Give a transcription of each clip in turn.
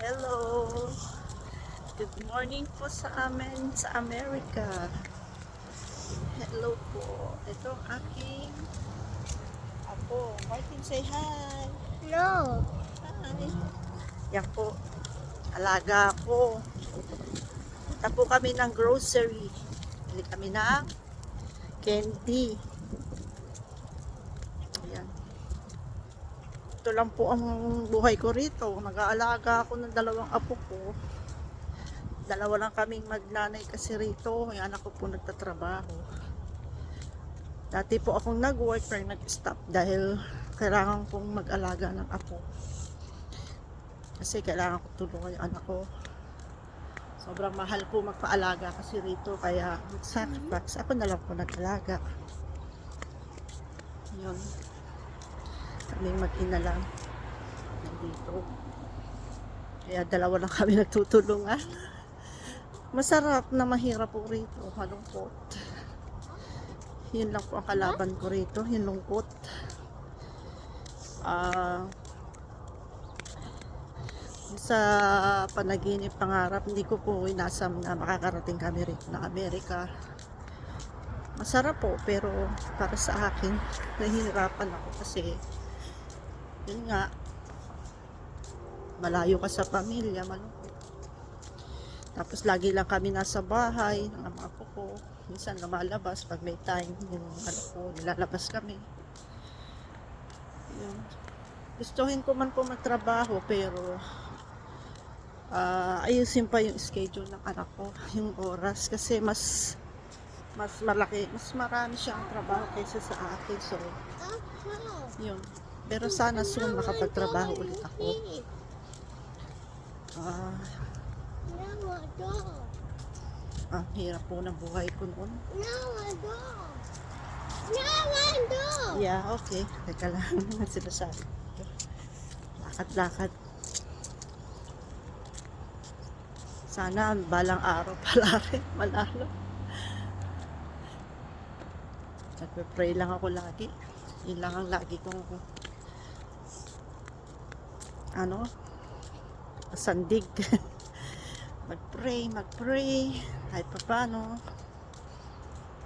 Hello! Good morning po sa amin sa Amerika. Hello po. Ito ang aking apo. Martin, say hi! No. Hi! Yan po. Alaga ko. Punta po kami ng grocery. Bili kami ng candy. Ayan. Ito lang po ang buhay ko rito. Nag-aalaga ako ng dalawang apo ko. Dalawa lang kaming magnanay kasi rito. Yung anak ko po nagtatrabaho. Dati po akong nag-work pero nag-stop dahil kailangan kong mag-alaga ng apo. Kasi kailangan ko tulungan yung anak ko. Sobrang mahal po magpaalaga kasi rito. Kaya mag-sacrifice. Ako na lang po nag-alaga. Yun. Kaming mag-ina lang. Nandito. Kaya dalawa lang kami nagtutulungan. Masarap na mahirap po rito. Malungkot. Yun lang po ang kalaban ko rito. Yung lungkot. Sa panaginip pangarap, hindi ko po inasam na makakarating kami rito na Amerika. Masarap po, pero para sa akin, nahihirapan ako kasi yun nga, malayo ka sa pamilya, malungkot. Tapos lagi lang kami nasa bahay ng mga apo ko. Minsan lumalabas pag may time, yung ano ko, nilalabas kami. Yun. Gustuhin ko man po magtrabaho pero ayusin pa yung schedule ng anak ko, yung oras kasi mas malaki, mas marami siyang trabaho kaysa sa akin. So, yun. Pero sana soon makapagtrabaho ulit ako. Ang hirap po ng buhay ko noon. Yeah, okay. Teka lang, sinasabi ko. Lakad-lakad. Sana balang araw pala rin malalo. Nagpe-pray lang ako lagi. Yun lang ang lagi kong sandig. Mag-pray kahit pa paano.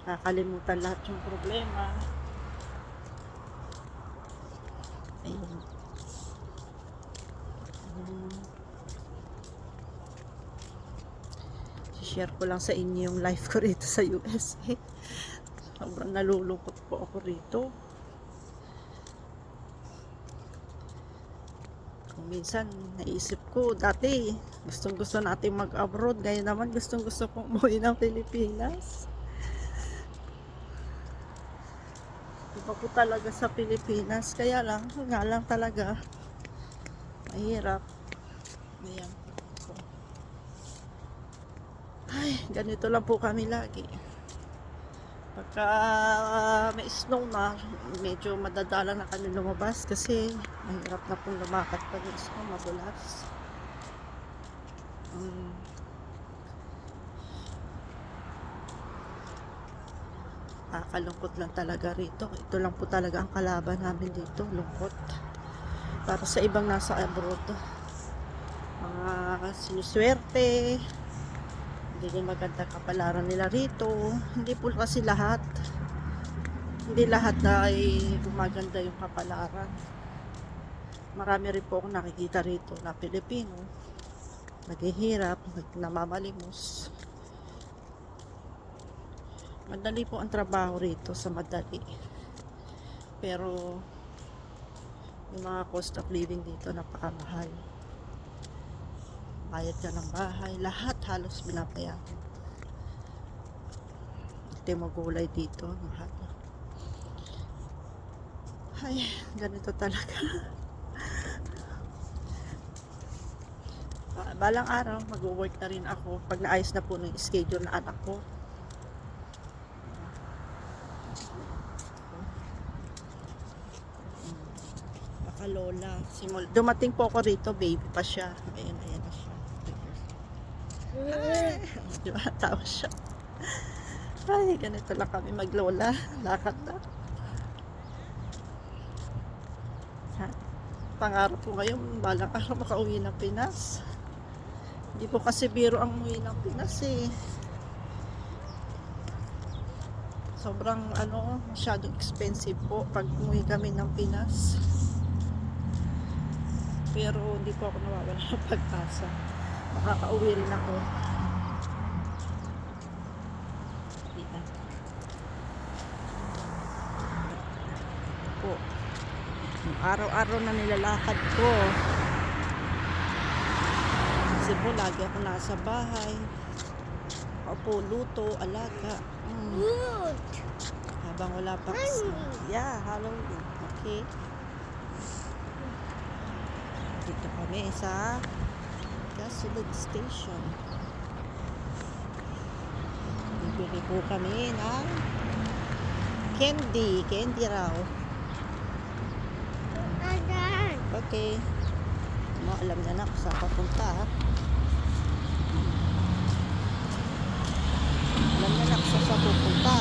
Nakakalimutan lahat yung problema. Ayun. Share ko lang sa inyo yung life ko rito sa USA. Sobrang nalulungkot po ako rito. Kung minsan naisip ko dati gustong gusto natin mag-abroad, ngayon naman gustong gusto kong umuwi ng Pilipinas. Iba po talaga sa Pilipinas, kaya lang nga lang talaga mahirap. Ayan. Ay, ganito lang po kami lagi. Pagka may snow na, medyo madadala na kami lumabas kasi mahirap na pong lumakad pag may snow, madulas. Kalungkot lang talaga rito. Ito lang po talaga ang kalaban namin dito, lungkot. Para sa ibang nasa abroad, mga sinuswerte, hindi din maganda kapalaran nila rito. Hindi po kasi lahat. Hindi lahat ay gumaganda yung kapalaran. Marami rin po akong nakikita rito na Pilipino. Naghihirap, namamalimos. Madali po ang trabaho rito sa madali. Pero yung mga cost of living dito napakamahal. Bayad ka ng bahay, lahat halos binabayaran. Ito yung gulay dito, lahat. Ay, ganito talaga. Balang araw, mag-work na rin ako pag naayos na po ng schedule na anak ko. Lola, dumating po ako rito, baby pa siya. Ayan na siya. Ay, diba, tawa siya. Ay, ganito lang kami maglola. Lakad na. Pangarap ko ngayon, balang araw makauwi ng Pinas. Hindi po kasi biro ang umuwi ng Pinas eh. Sobrang masyadong expensive po pag umuwi kami ng Pinas. Pero hindi po ako nawawala ng pag-asa. Makakauwi rin ako. Dito. Po. Araw-araw na nilalakad ko. Kasi po lagi ako nasa bahay. Opo, luto, alaga. Good. Habang wala pa. Yeah, Halloween. Okay. Dito kami sa gasoline station. Bibili po kami ng candy raw. Adan. Okay. Alam na na kung saan papunta. Alam na na kung saan pupunta.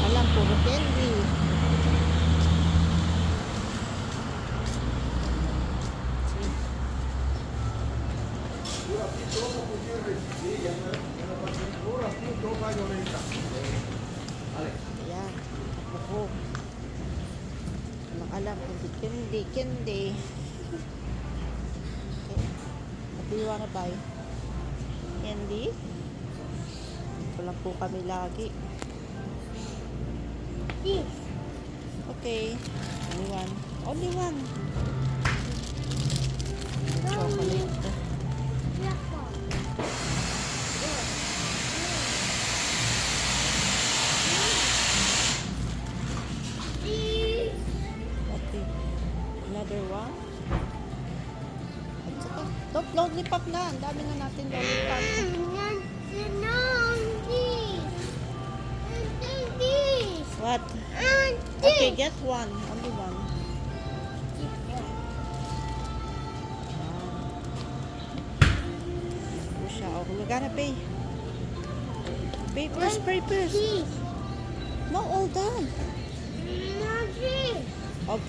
Alam, puro candy. Ayan, ako po. Walang alam kung candy. Okay. What do you wanna buy? Candy? Ito lang po kami lagi. This. Okay. Only one. Chocolate. Black one. This. Okay. Another one. At saka, lollipop na. Ang dami na natin lollipop. What? Okay, get one. Only one. Siya. Oh, we're gonna pay. Pay first. No, all done. Oh.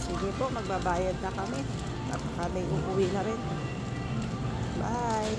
Sige po, magbabayad na kami. At kami uuwi na rin. Bye.